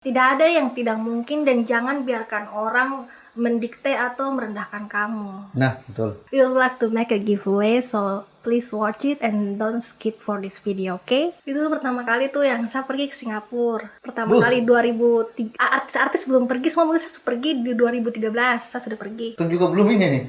Tidak ada yang tidak mungkin dan jangan biarkan orang mendikte atau merendahkan kamu. Nah, betul. We would like to make a giveaway, so please watch it and don't skip for this video, okay? Itu pertama kali tuh yang saya pergi ke Singapura. Pertama kali 2003. Artis-artis belum pergi, semua mungkin saya sudah pergi di 2013. Saya sudah pergi. Itu juga belum ini nih.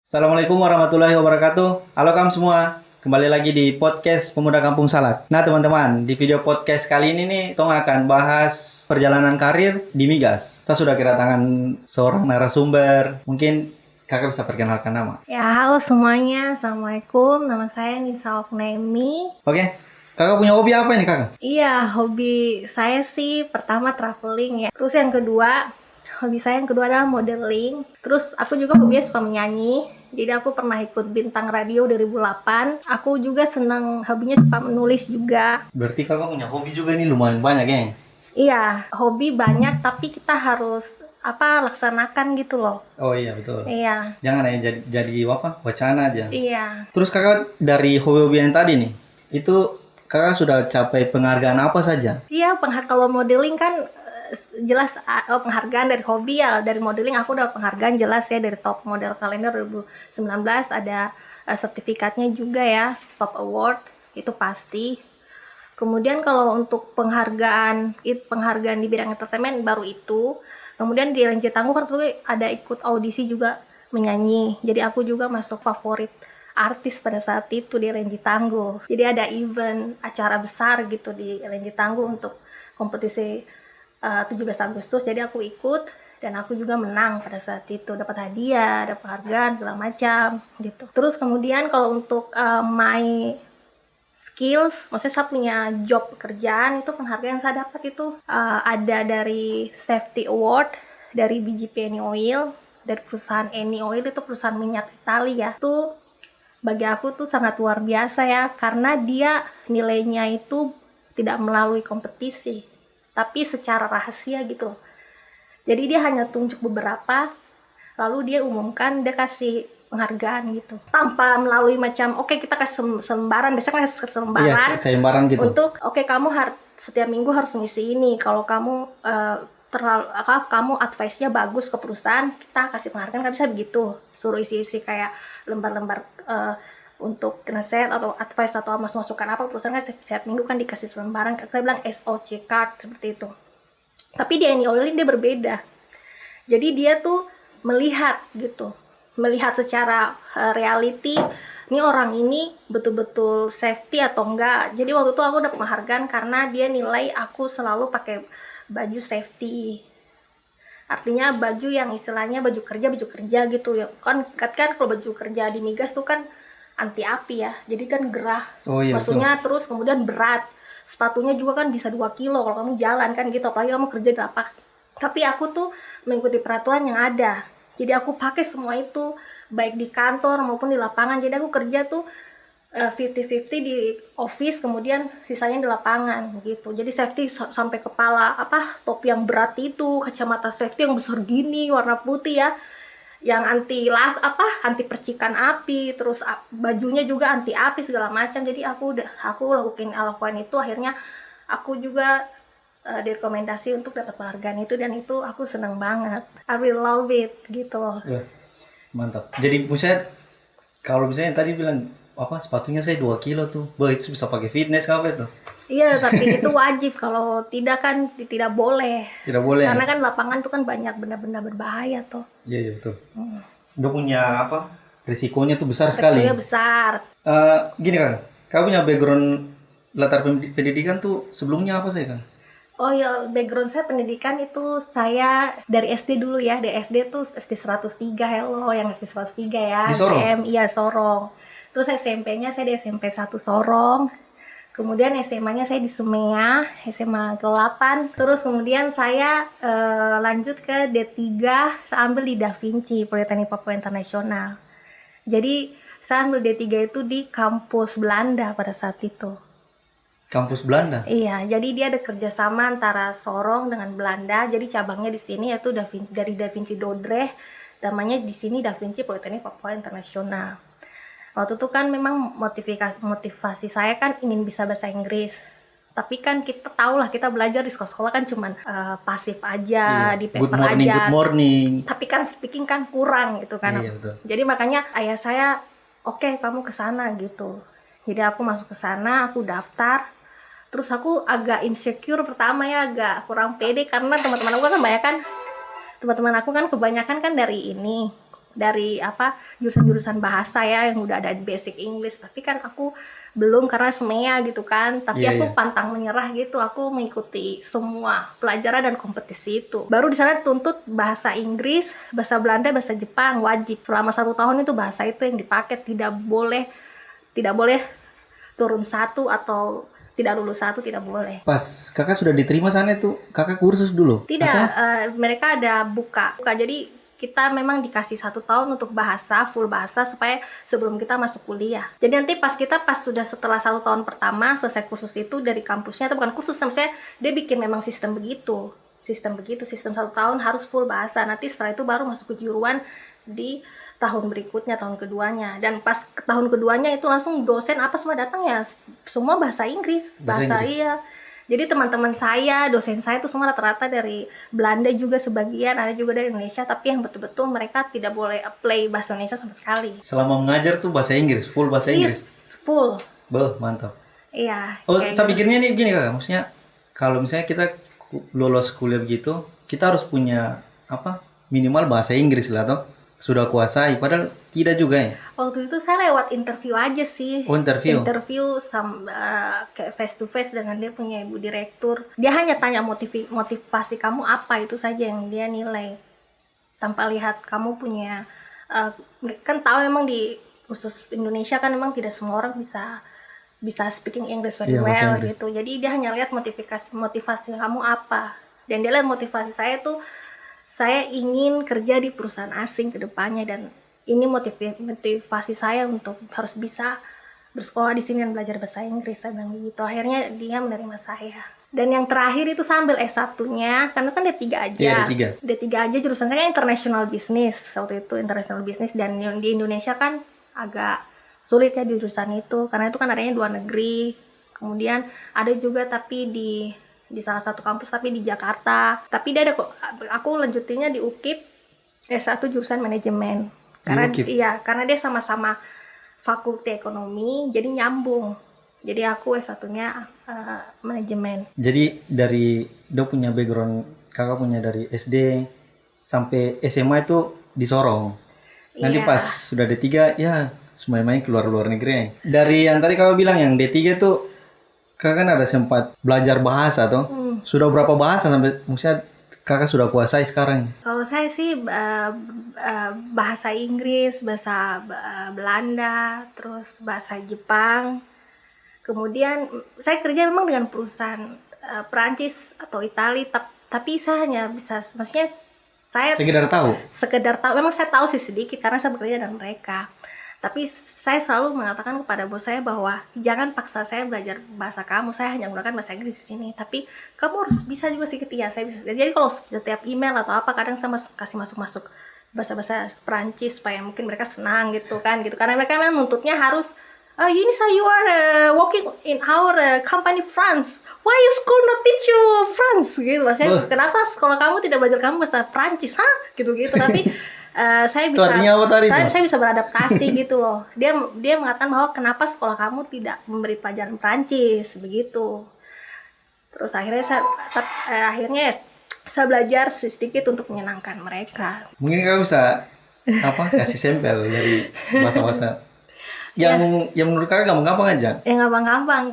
Assalamualaikum warahmatullahi wabarakatuh. Halo kamu semua. Kembali lagi di podcast Pemuda Kampung Salak. Nah teman-teman, di video podcast kali ini nih Tong akan bahas perjalanan karir di Migas. Saya sudah kedatangan seorang narasumber. Mungkin kakak bisa perkenalkan nama. Ya, halo semuanya. Assalamualaikum. Nama saya Nisa Oknemi. Oke, kakak punya hobi apa ini kakak? Iya, hobi saya sih pertama traveling ya. Terus yang kedua, hobi saya yang kedua adalah modeling. Terus aku juga hobinya suka menyanyi. Jadi aku pernah ikut Bintang Radio 2008. Aku juga senang, hobinya suka menulis juga. Berarti kakak punya hobi juga nih lumayan banyak ya? Iya, hobi banyak tapi kita harus laksanakan gitu loh. Oh iya betul. Iya. Jangan ya jadi wacana aja. Iya. Terus kakak dari hobi-hobi yang tadi nih, itu kakak sudah capai penghargaan apa saja? Iya, kalau modeling kan jelas penghargaan dari hobi ya. Dari modeling aku udah penghargaan jelas ya, dari Top Model Kalender 2019 ada sertifikatnya juga ya, Top Award itu pasti. Kemudian kalau untuk penghargaan di bidang entertainment baru itu. Kemudian di LNJ Tangguh kan tuh ada ikut audisi juga menyanyi. Jadi aku juga masuk favorit artis pada saat itu di LNJ Tangguh. Jadi ada event acara besar gitu di LNJ Tangguh untuk kompetisi 17 Agustus. Jadi aku ikut dan aku juga menang pada saat itu, dapat hadiah, dapat penghargaan segala macam gitu. Terus kemudian kalau untuk my skills, maksudnya saya punya job pekerjaan, itu penghargaan yang saya dapat itu ada dari Safety Award dari BGP Eni Oil, dari perusahaan Eni Oil, itu perusahaan minyak Italia. Itu bagi aku tuh sangat luar biasa ya, karena dia nilainya itu tidak melalui kompetisi, tapi secara rahasia gitu loh. Jadi dia hanya tunjuk beberapa, lalu dia umumkan, dia kasih penghargaan gitu tanpa melalui macam kita kasih selembaran, biasanya kasih selembaran, selembaran gitu. Untuk kamu setiap minggu harus ngisi ini, kalau kamu kamu advice-nya bagus ke perusahaan, kita kasih penghargaan. Nggak bisa begitu, suruh isi kayak lembar-lembar untuk nasihat atau advice atau masukan apa perusahaan kan setiap minggu kan dikasih selembaran, kita bilang SOC card seperti itu. Tapi di Eni Oil dia berbeda, jadi dia tuh melihat secara reality, ini orang ini betul-betul safety atau enggak. Jadi waktu itu aku dapat penghargaan karena dia nilai aku selalu pakai baju safety. Artinya baju yang istilahnya baju kerja gitu ya. Kan kalau baju kerja di Migas tuh kan anti api ya. Jadi kan gerah. Oh, iya, maksudnya betul. Terus kemudian berat. Sepatunya juga kan bisa 2 kilo kalau kamu jalan kan gitu. Apalagi kamu kerja di lapak. Tapi aku tuh mengikuti peraturan yang ada. Jadi aku pakai semua itu baik di kantor maupun di lapangan. Jadi aku kerja tuh 50-50 di office, kemudian sisanya di lapangan gitu. Jadi safety sampai kepala, topi yang berat itu, kacamata safety yang besar gini warna putih ya, yang anti anti percikan api, terus bajunya juga anti api segala macam. Jadi aku lakukan itu, akhirnya aku juga direkomendasi untuk dapat penghargaan itu, dan itu aku seneng banget. I really love it gitu loh. Ya, mantap. Jadi kalau misalnya tadi bilang sepatunya saya 2 kilo tuh, itu bisa pakai fitness itu? Iya, tapi itu wajib. Kalau tidak kan tidak boleh. Tidak boleh. Karena kan lapangan tuh kan banyak benda-benda berbahaya tuh. Iya betul. Udah punya risikonya tuh besar sekali. Risikonya besar. Gini kan, kamu punya background latar pendidikan tuh sebelumnya apa sih kan? Oh ya, background saya pendidikan itu saya dari SD dulu ya. Dari SD tuh SD 103, yang SD 103 ya. Di Sorong? Iya, Sorong. Terus SMP-nya saya di SMP 1 Sorong. Kemudian SMA-nya saya di Sumea, SMA ke-8. Terus kemudian saya lanjut ke D3, saya ambil di Da Vinci, Politeknik Papua Internasional. Jadi saya ambil D3 itu di kampus Belanda pada saat itu. Kampus Belanda? Iya, jadi dia ada kerjasama antara Sorong dengan Belanda. Jadi cabangnya di sini yaitu dari Da Vinci Dordrecht, namanya di sini Da Vinci Politeknik Papua Internasional. Waktu itu kan memang motivasi saya kan ingin bisa bahasa Inggris. Tapi kan kita tahu lah, kita belajar di sekolah kan cuman pasif aja, di Good paper morning, aja. good morning. Tapi kan speaking kan kurang gitu kan. Iya, betul. Jadi makanya ayah saya, oke, kamu ke sana gitu. Jadi aku masuk ke sana, aku daftar. Terus aku agak insecure pertama ya, agak kurang pede karena teman-teman aku kan kebanyakan kan dari jurusan-jurusan bahasa ya, yang udah ada basic English. Tapi kan aku belum karena SMEA gitu kan, tapi Iya, aku iya. pantang menyerah gitu, aku mengikuti semua pelajaran dan kompetisi itu. Baru di sana dituntut bahasa Inggris, bahasa Belanda, bahasa Jepang wajib selama 1 tahun, itu bahasa itu yang dipakai, tidak boleh turun satu atau tidak lulus satu, tidak boleh. Pas kakak sudah diterima sana itu, kakak kursus dulu? Tidak, Atau? mereka ada buka. Jadi kita memang dikasih 1 tahun untuk full bahasa supaya sebelum kita masuk kuliah. Jadi nanti pas sudah setelah 1 tahun pertama selesai kursus itu dari kampusnya, atau bukan kursus, maksudnya dia bikin memang sistem 1 tahun harus full bahasa. Nanti setelah itu baru masuk kejuruan di tahun berikutnya, tahun keduanya. Dan pas ke tahun keduanya itu langsung dosen apa semua datang ya, semua bahasa Inggris. Iya. Jadi teman-teman saya, dosen saya itu semua rata-rata dari Belanda juga sebagian, ada juga dari Indonesia, tapi yang betul-betul mereka tidak boleh apply bahasa Indonesia sama sekali. Selama mengajar tuh bahasa Inggris, full bahasa Inggris? Full. Mantap. Iya. Saya pikirnya nih gini kakak, maksudnya kalau misalnya kita lolos kuliah begitu, kita harus punya minimal bahasa Inggris lah toh, sudah kuasai, padahal tidak juga ya. Waktu itu saya lewat interview aja sih. Interview kayak face to face dengan dia punya ibu direktur. Dia hanya tanya motivasi kamu apa, itu saja yang dia nilai. Tanpa lihat kamu punya kan tahu memang di khusus Indonesia kan memang tidak semua orang bisa speaking English very well gitu. Jadi dia hanya lihat motivasi kamu apa. Dan dia lihat motivasi saya tuh, saya ingin kerja di perusahaan asing ke depannya, dan ini motivasi saya untuk harus bisa bersekolah di sini dan belajar bahasa Inggris, saya bilang gitu. Akhirnya dia menerima saya. Dan yang terakhir itu sambil S1-nya, karena kan D3 aja. Iya, D3 aja, jurusan saya kan international business. Waktu itu international business, dan di Indonesia kan agak sulit ya di jurusan itu, karena itu kan adanya 2 negeri. Kemudian ada juga tapi di salah satu kampus tapi di Jakarta. Tapi dia ada aku lanjutinnya di UKIP S1 jurusan manajemen. Karena dia sama-sama fakulti ekonomi, jadi nyambung. Jadi aku S1-nya manajemen. Jadi dari dia punya background, kakak punya dari SD sampai SMA itu di Sorong. Nanti pas sudah D3 ya semuanya keluar negeri. Dari yang tadi kakak bilang yang D3 tuh kakak kan ada sempat belajar bahasa tuh. Sudah berapa bahasa sampai maksudnya kakak sudah kuasai sekarang? Kalau saya sih bahasa Inggris, bahasa Belanda, terus bahasa Jepang. Kemudian saya kerja memang dengan perusahaan Perancis atau Italia, tapi saya hanya bisa, maksudnya saya sekedar tahu. Memang saya tahu sih sedikit karena saya bekerja dengan mereka. Tapi saya selalu mengatakan kepada bos saya bahwa jangan paksa saya belajar bahasa kamu, saya hanya menggunakan bahasa Inggris di sini. Tapi kamu harus bisa juga sedikit ya, saya bisa. Jadi kalau setiap email atau apa, kadang saya kasih masuk bahasa-bahasa Perancis supaya mungkin mereka senang gitu kan, gitu. Karena mereka memang nuntutnya harus, Yunisa, you are working in our company France. Why you school not teach you France? Gitu. Maksudnya kenapa sekolah kamu tidak belajar kamu bahasa Perancis? Gitu-gitu. Tapi saya bisa beradaptasi gitu loh. Dia mengatakan bahwa kenapa sekolah kamu tidak memberi pelajaran Perancis begitu. Terus akhirnya saya belajar sedikit untuk menyenangkan mereka. Mungkin kakak bisa kasih sampel dari bahasa-bahasa yang menurut kakak gampang aja. Yang gampang-gampang,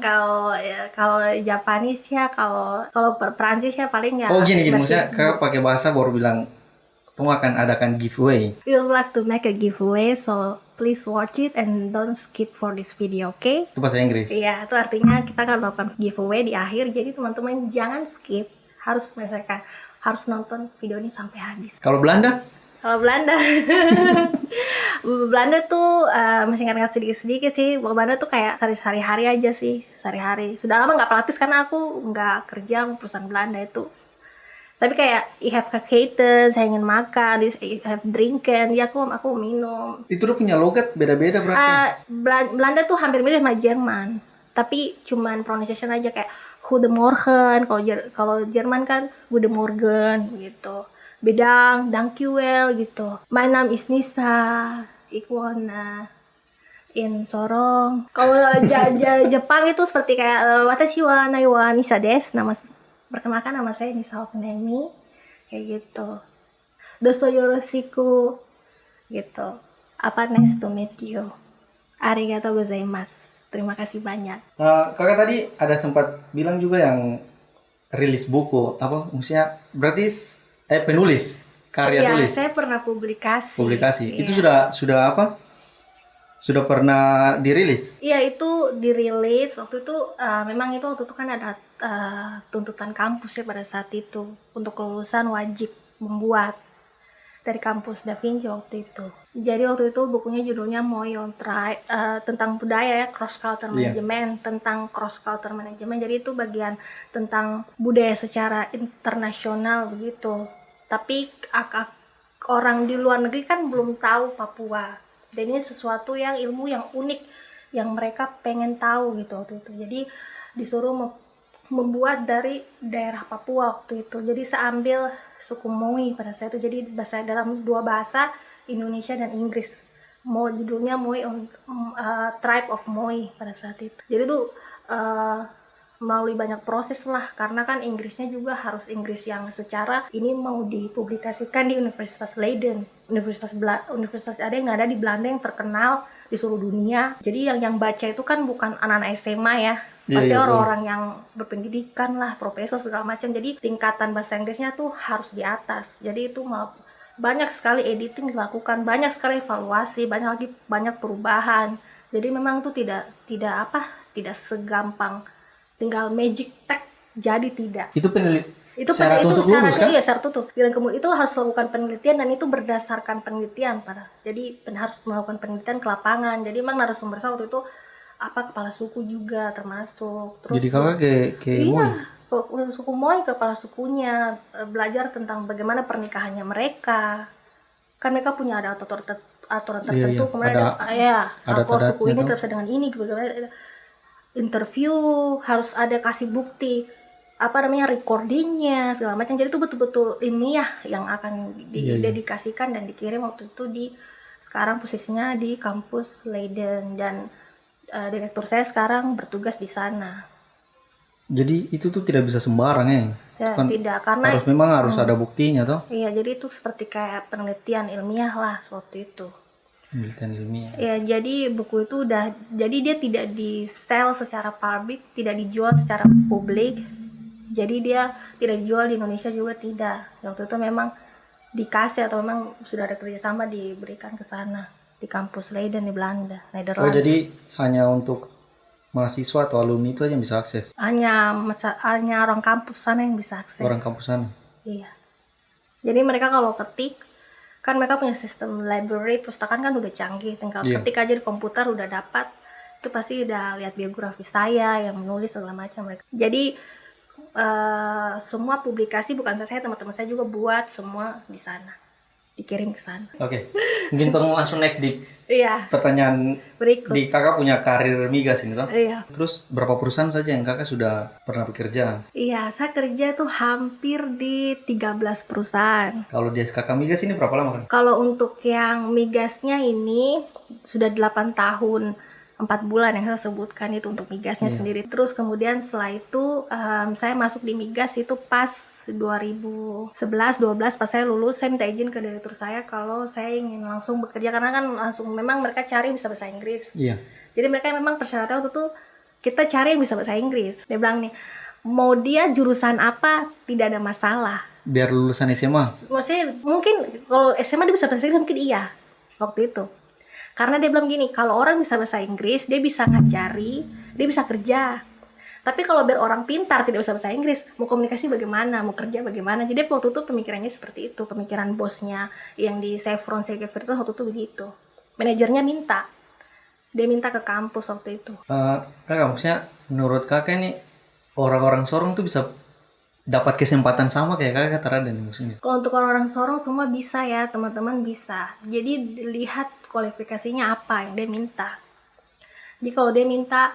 kalau Japanese ya, kalau Perancis ya paling ya. Oh gini maksudnya kakak pakai bahasa baru bilang kamu akan adakan giveaway. We would like to make a giveaway, so please watch it and don't skip for this video, okay? Itu bahasa Inggris? Iya, itu artinya kita akan melakukan giveaway di akhir. Jadi teman-teman jangan skip, harus nonton video ini sampai habis. Kalau Belanda? Kalau Belanda, Belanda tuh masih ingat sedikit-sedikit sih. Belanda tuh kayak sehari-hari aja sih, sehari-hari. Sudah lama nggak praktis karena aku nggak kerja di perusahaan Belanda itu. Tapi kayak I have kaketen, saya ingin makan, I have drinken, ya aku minum. Itu udah punya logat beda-beda berarti? Belanda tuh hampir mirip sama Jerman, tapi cuman pronunciation aja kayak Guten Morgen, kalau Jerman kan Guten Morgen gitu. Bedang, Dankjewel gitu. My name is Nisa, ik woon in Sorong. Kalau Jepang itu seperti kayak watashi wa nai wa Nisa desu. Perkenalkan nama saya Nisa Hokunemi. Kayak gitu. Doso yoroshiku gitu. Apa, nice to meet you. Arigatou gozaimasu. Terima kasih banyak. Kakak tadi ada sempat bilang juga yang rilis buku, apa maksudnya? Berarti penulis, karya Iya, tulis. saya pernah publikasi. Publikasi. Itu Iya. sudah apa? Sudah pernah dirilis? Iya, itu dirilis waktu itu. Memang itu waktu itu kan ada tuntutan kampus ya pada saat itu, untuk kelulusan wajib membuat dari kampus Da Vinci waktu itu. Jadi waktu itu bukunya judulnya Moi on Tribe, tentang budaya ya, cross culture management, tentang cross culture management. Jadi itu bagian tentang budaya secara internasional begitu. Tapi orang di luar negeri kan belum tahu Papua. Dan ini sesuatu yang ilmu yang unik yang mereka pengen tahu gitu waktu itu. Jadi disuruh membuat dari daerah Papua waktu itu. Jadi saya ambil suku Moi pada saat itu. Jadi bahasa dalam dua bahasa, Indonesia dan Inggris. Judulnya Moi on Tribe of Moi pada saat itu. Jadi itu melalui banyak proses lah, karena kan Inggrisnya juga harus Inggris yang secara ini mau dipublikasikan di Universitas Leiden, universitas ada yang ada di Belanda yang terkenal di seluruh dunia. Jadi yang baca itu kan bukan anak-anak SMA ya, pasti orang-orang yang berpendidikan lah, profesor segala macam. Jadi tingkatan bahasa Inggrisnya tuh harus di atas. Jadi itu banyak sekali editing dilakukan, banyak sekali evaluasi, banyak perubahan. Jadi memang tuh tidak segampang tinggal magic tag jadi tidak. Itu Syarat untuk lulus kan? Iya, syarat tutup. Dan kemudian itu harus melakukan penelitian, dan itu berdasarkan penelitian jadi harus melakukan penelitian ke lapangan. Jadi memang narasumber saya waktu itu kepala suku juga termasuk. Terus jadi kakak ke Moi? Iya, suku Moi, kepala sukunya, belajar tentang bagaimana pernikahannya mereka. Kan mereka punya ada aturan tertentu. Kemudian kalau suku ini terpisah dengan ini, bagaimana interview, harus ada kasih bukti recordingnya segala macam. Jadi itu betul-betul ilmiah yang akan didedikasikan dan dikirim waktu itu. Sekarang posisinya di kampus Leiden, dan direktur saya sekarang bertugas di sana. Jadi itu tuh tidak bisa sembarang ya kan, tidak, karena memang harus ada buktinya toh. Iya, jadi itu seperti kayak penelitian ilmiah lah waktu itu. Penelitian ilmiah. Ya, jadi buku itu jadi dia tidak di sell secara publik, tidak dijual secara publik. Jadi dia tidak dijual di Indonesia juga tidak. Waktu itu memang dikasih atau memang sudah ada kerjasama diberikan ke sana di kampus Leiden di Belanda, Netherlands. Oh, jadi hanya untuk mahasiswa atau alumni itu aja yang bisa akses? Hanya orang kampus sana yang bisa akses. Orang kampus sana? Iya. Jadi mereka kalau ketik, kan mereka punya sistem library, perpustakaan kan udah canggih, tinggal ketik aja di komputer udah dapat. Itu pasti udah lihat biografi saya yang menulis segala macam mereka. Jadi semua publikasi bukan saya, teman-teman saya juga buat semua di sana, dikirim ke sana. Oke. Mungkin tolong langsung next di pertanyaan berikut. Di kakak punya karir migas ini toh? Iya. Terus berapa perusahaan saja yang kakak sudah pernah bekerja? Iya, saya kerja tuh hampir di 13 perusahaan. Kalau di SKK migas ini berapa lama kan? Kalau untuk yang migasnya ini sudah 8 tahun 4 bulan yang saya sebutkan itu untuk migasnya sendiri. Terus kemudian setelah itu saya masuk di migas itu pas 2011-12 pas saya lulus. Saya minta izin ke direktur saya kalau saya ingin langsung bekerja, karena kan langsung memang mereka cari bisa bahasa Inggris. Iya. Jadi mereka memang persyaratan waktu itu kita cari yang bisa bahasa Inggris. Dia bilang nih, mau dia jurusan apa tidak ada masalah. Biar lulusan SMA? Maksudnya mungkin kalau SMA dia bisa bahasa Inggris mungkin iya waktu itu. Karena dia bilang gini, kalau orang bisa bahasa Inggris, dia bisa ngajari, dia bisa kerja. Tapi kalau biar orang pintar tidak bisa bahasa Inggris, mau komunikasi bagaimana, mau kerja bagaimana. Jadi waktu itu pemikirannya seperti itu, pemikiran bosnya yang di Chevron Segever itu waktu itu begitu. Manajernya dia minta ke kampus waktu itu. Kakak, maksudnya menurut kakak ini orang-orang Sorong tuh bisa dapat kesempatan sama kayak kakak Taraden maksudnya? Kalau untuk orang-orang Sorong semua bisa ya, teman-teman bisa. Jadi lihat kualifikasinya apa yang dia minta. Jadi kalau dia minta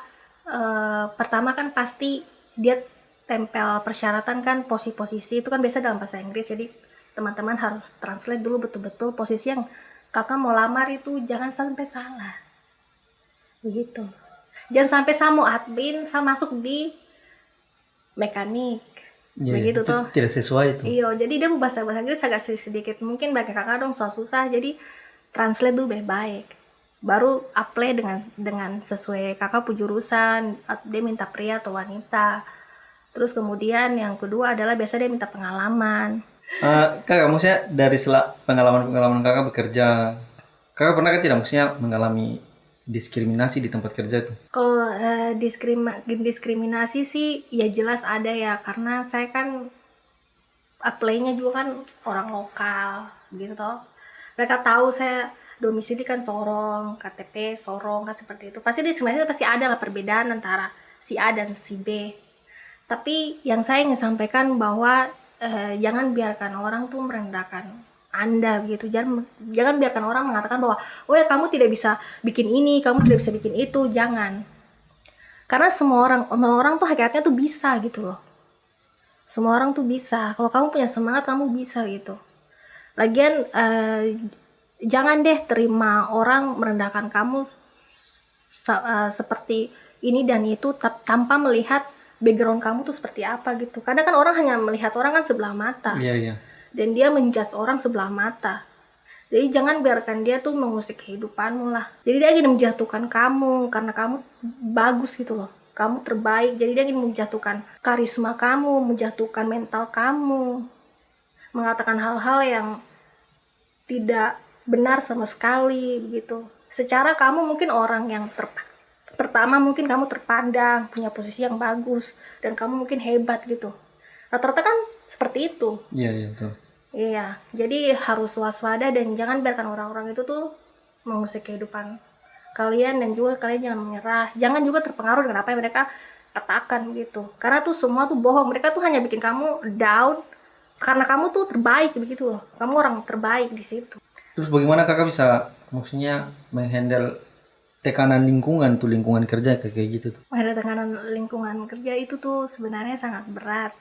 pertama kan pasti dia tempel persyaratan kan posisi itu kan biasa dalam bahasa Inggris, jadi teman-teman harus translate dulu betul-betul posisi yang kakak mau lamar itu jangan sampai salah begitu. Jangan sampai saya mau admin saya masuk di mekanik begitu itu tuh. tidak sesuai itu. Iya, jadi dia bahasa Inggris agak sedikit mungkin bagi kakak dong susah, jadi translate dulu baik-baik baru apply dengan sesuai kakak jurusan, dia minta pria atau wanita. Terus kemudian yang kedua adalah biasa dia minta pengalaman. Kakak, maksudnya dari pengalaman kakak bekerja, kakak pernah kan tidak maksudnya mengalami diskriminasi di tempat kerja itu? Kalau diskriminasi sih ya jelas ada ya, karena saya kan apply-nya juga kan orang lokal gitu toh. Mereka tahu saya domisili kan Sorong, KTP Sorong kan seperti itu. Pasti diskriminasi pasti ada lah perbedaan antara si A dan si B. Tapi yang saya ingin sampaikan bahwa jangan biarkan orang tuh merendahkan Anda begitu. Jangan biarkan orang mengatakan bahwa oh ya kamu tidak bisa bikin ini, kamu tidak bisa bikin itu. Jangan. Karena semua orang tuh hakikatnya tuh bisa gitu loh. Semua orang tuh bisa. Kalau kamu punya semangat kamu bisa gitu. Lagian jangan deh terima orang merendahkan kamu seperti ini dan itu tanpa melihat background kamu tuh seperti apa gitu. Kadang kan orang hanya melihat orang kan sebelah mata. Iya. Dan dia menjudge orang sebelah mata. Jadi jangan biarkan dia tuh mengusik kehidupanmu lah. Jadi dia ingin menjatuhkan kamu karena kamu bagus gitu loh. Kamu terbaik. Jadi dia ingin menjatuhkan karisma kamu, menjatuhkan mental kamu. Mengatakan hal-hal yang tidak benar sama sekali begitu. Secara kamu mungkin orang yang pertama mungkin kamu terpandang, punya posisi yang bagus, dan kamu mungkin hebat gitu. Rata-rata kan seperti itu. Iya, betul. Iya, jadi harus waspada dan jangan biarkan orang-orang itu tuh mengusik kehidupan kalian, dan juga kalian jangan menyerah. Jangan juga terpengaruh dengan apa yang mereka katakan gitu. Karena tuh semua tuh bohong. Mereka tuh hanya bikin kamu down karena kamu tuh terbaik begitu loh. Kamu orang terbaik di situ. Terus bagaimana kakak bisa maksudnya menghandle tekanan lingkungan kerja kayak gitu tuh? Ada tekanan lingkungan kerja itu tuh sebenarnya sangat berat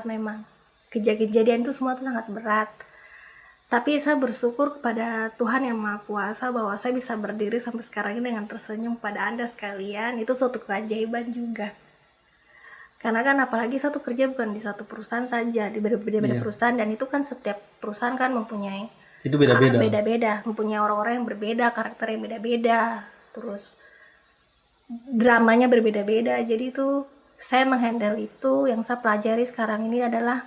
memang. Kejadian itu semua tuh sangat berat. Tapi saya bersyukur kepada Tuhan yang Maha Kuasa bahwa saya bisa berdiri sampai sekarang ini dengan tersenyum pada Anda sekalian. Itu suatu keajaiban juga. Karena kan apalagi satu kerja bukan di satu perusahaan saja, di beda-beda perusahaan, dan itu kan setiap perusahaan kan mempunyai itu beda-beda. Mempunyai orang-orang yang berbeda, karakter yang beda-beda, terus dramanya berbeda-beda. Jadi itu saya menghandle itu. Yang saya pelajari sekarang ini adalah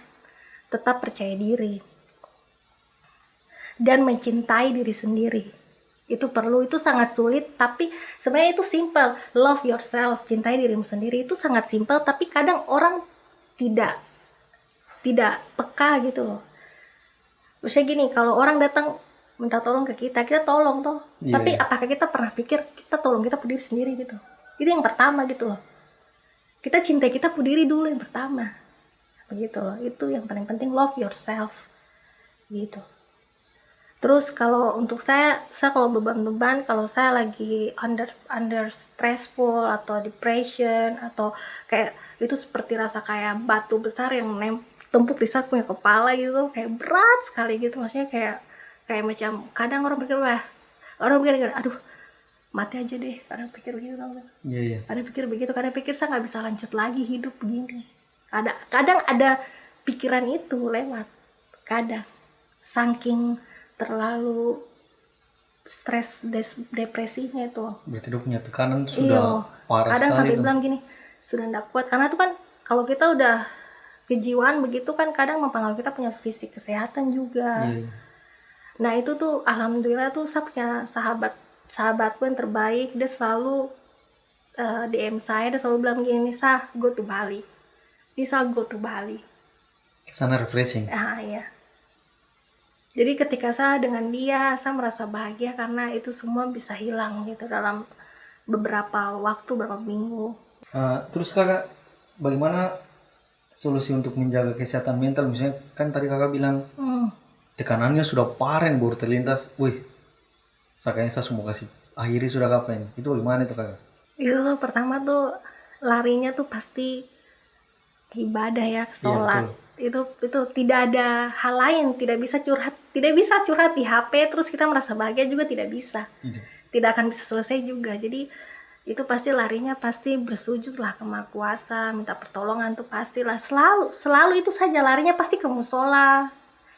tetap percaya diri dan mencintai diri sendiri. Itu perlu, itu sangat sulit, tapi sebenarnya itu simple. Love yourself, cintai dirimu sendiri, itu sangat simple, tapi kadang orang tidak peka gitu loh. Maksudnya gini, kalau orang datang minta tolong ke kita tolong toh. Yeah. Tapi apakah kita pernah pikir kita tolong kita diri sendiri gitu? Itu yang pertama gitu loh. Kita cintai kita diri dulu yang pertama. Begitu loh. Itu yang paling penting, love yourself. Gitu. Terus kalau untuk saya kalau beban-beban, kalau saya lagi under stressful atau depression atau kayak itu seperti rasa kayak batu besar yang tumpuk di saat punya kepala gitu, kayak berat sekali gitu. Maksudnya kayak macam kadang orang pikir aduh mati aja deh, kadang pikir begitu kan. Iya. Kadang pikir begitu, kadang pikir saya nggak bisa lanjut lagi hidup begini. Kadang ada pikiran itu lewat, kadang saking terlalu stres depresinya itu. Berarti dia punya tekanan sudah parah kadang sekali. Kadang sampai bilang gini, sudah nggak kuat, karena itu kan kalau kita udah kejiwaan begitu kan kadang mempengaruhi kita punya fisik kesehatan juga. Nah itu tuh alhamdulillah tuh saya punya sahabatku yang terbaik, dia selalu DM saya, dia selalu bilang gini, Nisa go to Bali, kesana refreshing. Iya. Jadi ketika saya dengan dia, saya merasa bahagia karena itu semua bisa hilang gitu dalam beberapa minggu. Terus kakak, bagaimana solusi untuk menjaga kesehatan mental? Misalnya kan tadi kakak bilang tekanannya sudah parah baru terlintas, kayaknya saya semua kasih akhiri sudah kapan? Itu bagaimana itu kakak? Itu tuh pertama tuh larinya tuh pasti ibadah ya, Iya, sholat. betul. Itu tidak ada hal lain, tidak bisa curhat di HP terus kita merasa bahagia juga tidak bisa. Tidak akan bisa selesai juga. Jadi itu pasti larinya pasti bersujud lah ke Maha Kuasa, minta pertolongan tuh pastilah, selalu itu saja larinya pasti ke musola.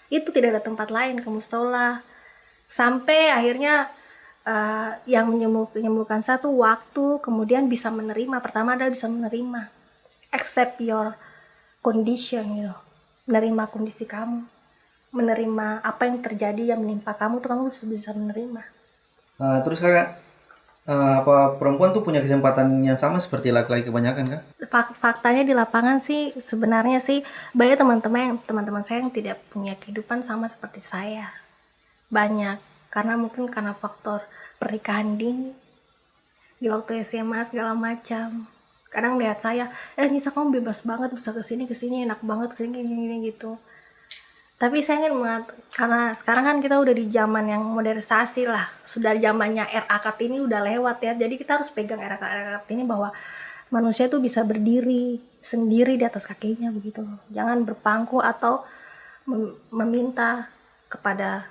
Itu tidak ada tempat lain, ke musola. Sampai akhirnya yang menyembuhkan satu waktu, kemudian bisa menerima. Pertama adalah bisa menerima, accept your condition gitu. Menerima kondisi kamu, menerima apa yang terjadi yang menimpa kamu tuh kamu bisa menerima. Terus kakak, apa perempuan tuh punya kesempatan yang sama seperti laki-laki kebanyakan kan? Faktanya di lapangan sih sebenarnya sih banyak teman-teman saya yang tidak punya kehidupan sama seperti saya. Banyak karena faktor pernikahan dini di waktu SMA segala macam. Kadang lihat saya, Nisa kamu bebas banget, bisa kesini enak banget, kesini gini gitu. Tapi saya ingin karena sekarang kan kita udah di zaman yang modernisasi lah, sudah zamannya RA Kartini udah lewat ya, jadi kita harus pegang RA Kartini bahwa manusia itu bisa berdiri sendiri di atas kakinya begitu. Jangan berpangku atau meminta kepada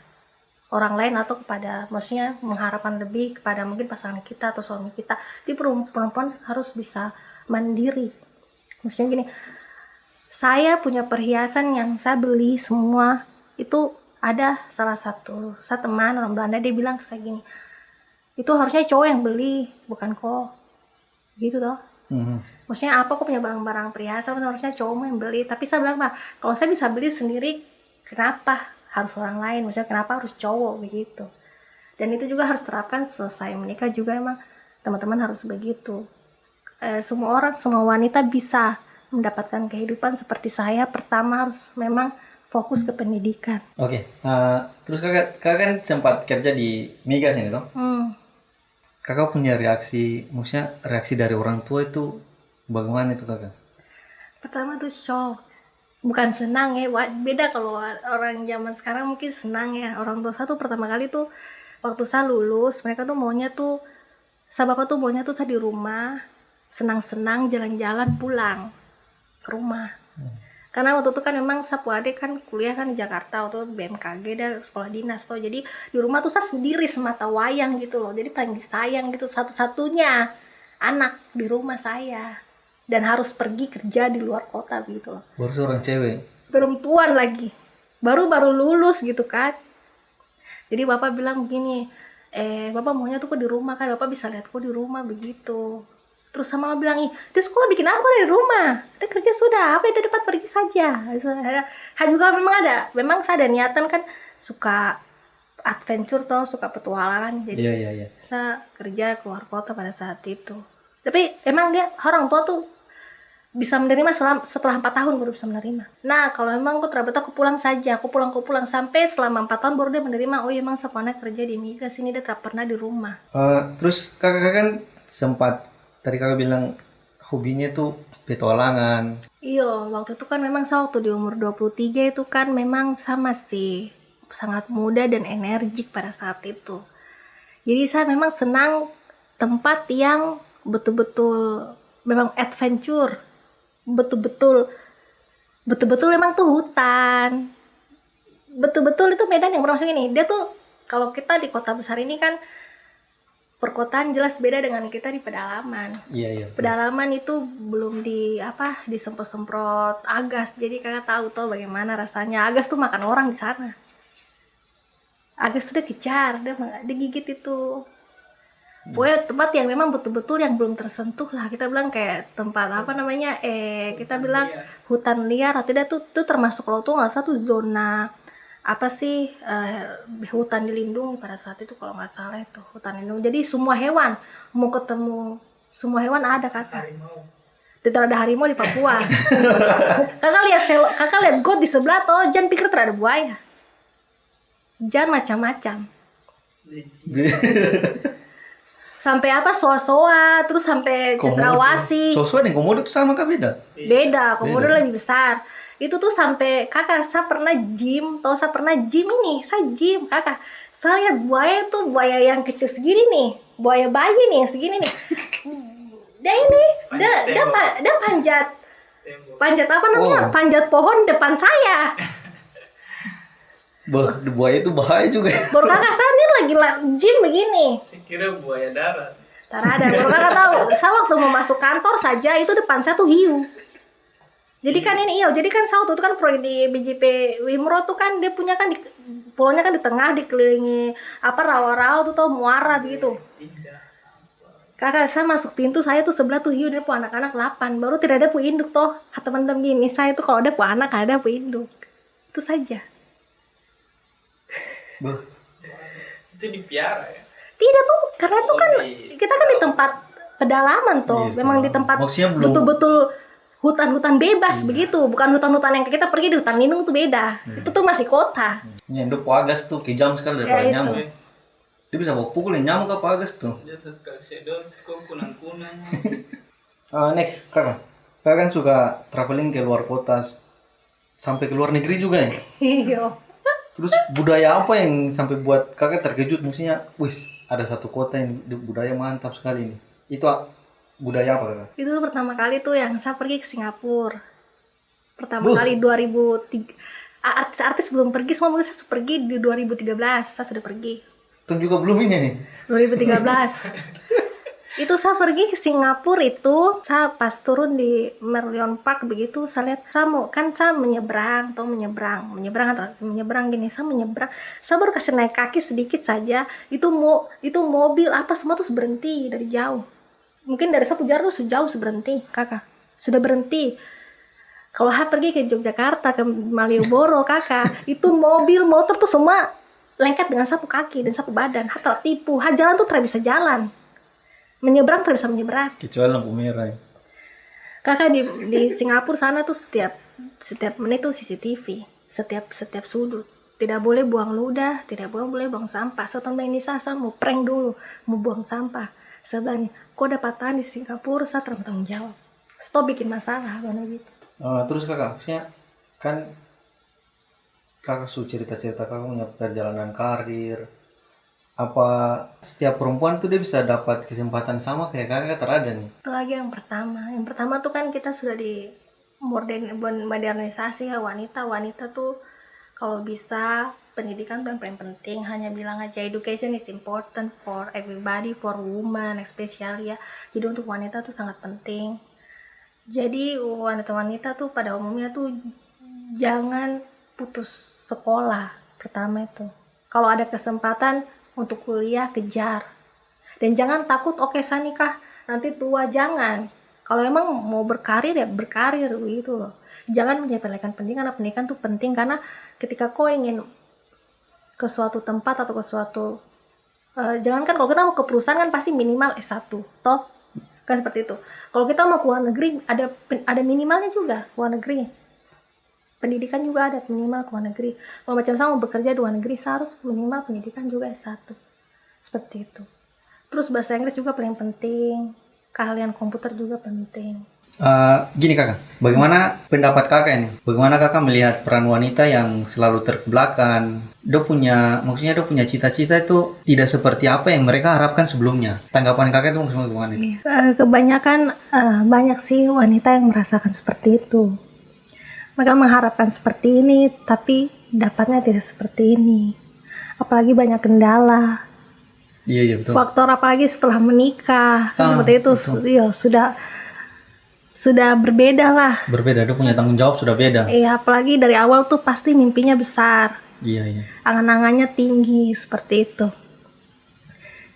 orang lain atau kepada, maksudnya mengharapkan lebih kepada mungkin pasangan kita atau suami kita. Di perempuan harus bisa mandiri. Maksudnya gini, saya punya perhiasan yang saya beli semua itu ada saya teman orang Belanda, dia bilang ke saya gini, itu harusnya cowok yang beli bukan kok, gitu toh. Maksudnya apa, kok punya barang-barang perhiasan harusnya cowok yang beli. Tapi saya bilang, Pak, kalau saya bisa beli sendiri kenapa harus orang lain, maksudnya kenapa harus cowok begitu. Dan itu juga harus terapkan selesai menikah juga, emang teman-teman harus begitu. Semua wanita bisa mendapatkan kehidupan seperti saya. Pertama harus memang fokus ke pendidikan. Oke. Terus kakak kan sempat kerja di Migas ini toh. Kakak punya maksudnya reaksi dari orang tua itu bagaimana itu kakak? Pertama tuh shock, bukan senang ya, beda kalau orang zaman sekarang mungkin senang ya. Orang tua saya tuh pertama kali tuh waktu saya lulus, mereka tuh maunya tuh, bapak tuh maunya tuh saya di rumah, senang-senang jalan-jalan pulang ke rumah. Karena waktu itu kan memang sapu adik kan kuliah kan di Jakarta, waktu BMKG dan sekolah dinas tuh. Jadi di rumah tuh saya sendiri semata wayang gitu loh. Jadi paling disayang gitu, satu-satunya anak di rumah saya. Dan harus pergi kerja di luar kota gitu loh. Baru seorang cewek. Perempuan lagi. Baru lulus gitu kan. Jadi bapak bilang begini, bapak maunya tuh kok di rumah kan, bapak bisa lihat kok di rumah begitu. Terus sama mama bilang, di sekolah bikin apa di rumah? Ada kerja sudah, apa yang dapat pergi saja. Juga memang saya ada niatan kan, suka adventure toh, suka petualangan. Jadi saya kerja keluar kota pada saat itu. Tapi emang dia orang tua tuh bisa menerima setelah 4 tahun baru bisa menerima. Nah kalau emang aku terabot aku pulang saja, aku pulang sampai selama 4 tahun baru dia menerima. Oh emang sepanjang kerja di Migas ini dia tak pernah di rumah. Terus kakak kan sempat tadi kakak bilang hobinya tuh petualangan. Iya, waktu itu kan memang saya waktu di umur 23 itu kan memang sama sih, sangat muda dan energik pada saat itu. Jadi saya memang senang tempat yang betul-betul memang adventure, betul-betul memang tuh hutan, betul-betul itu medan yang bermaksud ini. Dia tuh kalau kita di kota besar ini kan perkotaan jelas beda dengan kita di pedalaman. Iya. Pedalaman itu belum disemprot-semprot agas, jadi kakak tahu tuh bagaimana rasanya. Agas tuh makan orang di sana. Agas sudah kejar, dia gigit itu. Pokoknya tempat yang memang betul-betul yang belum tersentuh lah, kita bilang kayak tempat apa namanya, kita bilang hutan liar atau tidak tuh termasuk kalau tuh nggak salah tuh zona apa sih, hutan dilindungi pada saat itu kalau nggak salah itu hutan lindung. Jadi semua hewan mau ketemu, semua hewan ada kakak. Tidak ada harimau di Papua. kakak lihat got di sebelah toh, jangan pikir tidak ada buaya, jangan macam-macam. Sampai apa soa-soa, terus sampai cendrawasih. Soa dan komodo itu sama kah beda? Beda, komodo lebih besar. Itu tuh sampai kakak saya pernah gym kakak. Saya lihat buaya tuh, buaya yang kecil segini nih, buaya bayi nih segini nih. Dia panjat Panjat apa namanya? Oh. Panjat pohon depan saya. Buaya itu bahaya juga. Baru kakak saya ini lagi gym begini. Saya kira buaya darat. Tak ada. Baru kakak tahu. Saya waktu mau masuk kantor saja itu depan saya tuh hiu. Jadi kan ini jadi kan saya waktu itu kan proyek di BJP Wimro tuh kan dia punya kan pulaunya kan di tengah dikelilingi rawa-rawa tuh tau muara begitu. Kakak saya masuk pintu saya tuh sebelah tuh hiu, dia pu anak-anak 8, baru tidak ada pu induk toh. Teman-teman gini saya tuh kalau ada pu anak ada pu induk. Itu saja. Itu dipiara ya? Tidak tuh, karena itu kan di- kita kan di tempat pedalaman tuh, Iya, memang di tempat maksudnya belum- betul-betul hutan-hutan bebas begitu, bukan hutan-hutan yang kita pergi di hutan lindung itu beda. Itu tuh masih kota. Nyenduk pagas tuh kejam sekali daripada Ya, itu. nyamuk. Dia bisa bawa pukulin nyamuk ke pagas tuh. Dia sekali sedot kok kunang-kunang. Next, kakak kan suka traveling ke luar kota sampai ke luar negeri juga ya. Iya. Terus budaya apa yang sampai buat kakak terkejut? Maksudnya, wis ada satu kota yang budaya mantap sekali ini. Itu budaya apa kakak? Itu pertama kali tuh yang saya pergi ke Singapura. Pertama Buh. kali 2003. Artis-artis belum pergi, semua mulai saya pergi di 2013. Saya sudah pergi. Itu juga belum ini nih. 2013. Itu saya pergi ke Singapura itu, saya pas turun di Merlion Park begitu, saya lihat saya menyeberang gini, saya menyeberang, saya baru kasih naik kaki sedikit saja, itu mobil apa semua tuh berhenti dari jauh. Mungkin dari saya jarak tuh sejauh berhenti, kakak. Sudah berhenti. Kalau saya pergi ke Yogyakarta, ke Malioboro, kakak, itu mobil, motor tuh semua lengket dengan sapu kaki dan sapu badan. Saya tertipu, jalan tuh tidak bisa jalan. Menyeberang tidak bisa menyeberang. Kecuali lampu merah ya. Kakak di Singapura sana tuh setiap menit tuh CCTV, setiap sudut. Tidak boleh buang ludah, tidak boleh buang sampah. Setelah ini saya mau prank dulu, mau buang sampah. Saya bilang, kok dapatan di Singapura, saya bertanggung jawab. Stop bikin masalah, mana gitu. Terus kakak, maksudnya kan kakak cerita-cerita kakak punya perjalanan karir. Apa setiap perempuan tuh dia bisa dapat kesempatan sama kayak kakak terada nih? Itu lagi yang pertama. Yang pertama tuh kan kita sudah di modernisasi ya, wanita tuh kalau bisa pendidikan tuh yang paling penting. Hanya bilang aja education is important for everybody, for woman especially ya. Jadi untuk wanita tuh sangat penting. Jadi wanita-wanita tuh pada umumnya tuh jangan putus sekolah. Pertama itu. Kalau ada kesempatan untuk kuliah kejar. Dan jangan takut saya nikah nanti tua, jangan. Kalau emang mau berkarir ya berkarir gitu loh. Jangan menyepelekan pendidikan, karena pendidikan tuh penting, karena ketika kau ingin ke suatu tempat atau ke suatu jangan kan kalau kita mau ke perusahaan kan pasti minimal S1 toh kan seperti itu. Kalau kita mau ke luar negeri ada minimalnya juga luar negeri. Pendidikan juga ada minimal ke luar negeri. Kalau macam saya mau bekerja di luar negeri, saya harus minimal pendidikan juga S1. Seperti itu. Terus bahasa Inggris juga paling penting. Keahlian komputer juga penting. Gini kakak, bagaimana pendapat kakak ini? Bagaimana kakak melihat peran wanita yang selalu terbelakang? Maksudnya dia punya cita-cita itu tidak seperti apa yang mereka harapkan sebelumnya. Tanggapan kakak itu maksudnya gimana? Kebanyakan banyak sih wanita yang merasakan seperti itu. Mereka mengharapkan seperti ini, tapi dapatnya tidak seperti ini. Apalagi banyak kendala. Iya betul. Faktor apalagi setelah menikah, seperti itu. Iya, sudah berbeda lah. Berbeda, dia punya tanggung jawab sudah beda. Iya, apalagi dari awal tuh pasti mimpinya besar. Iya. Angan-angannya tinggi, seperti itu.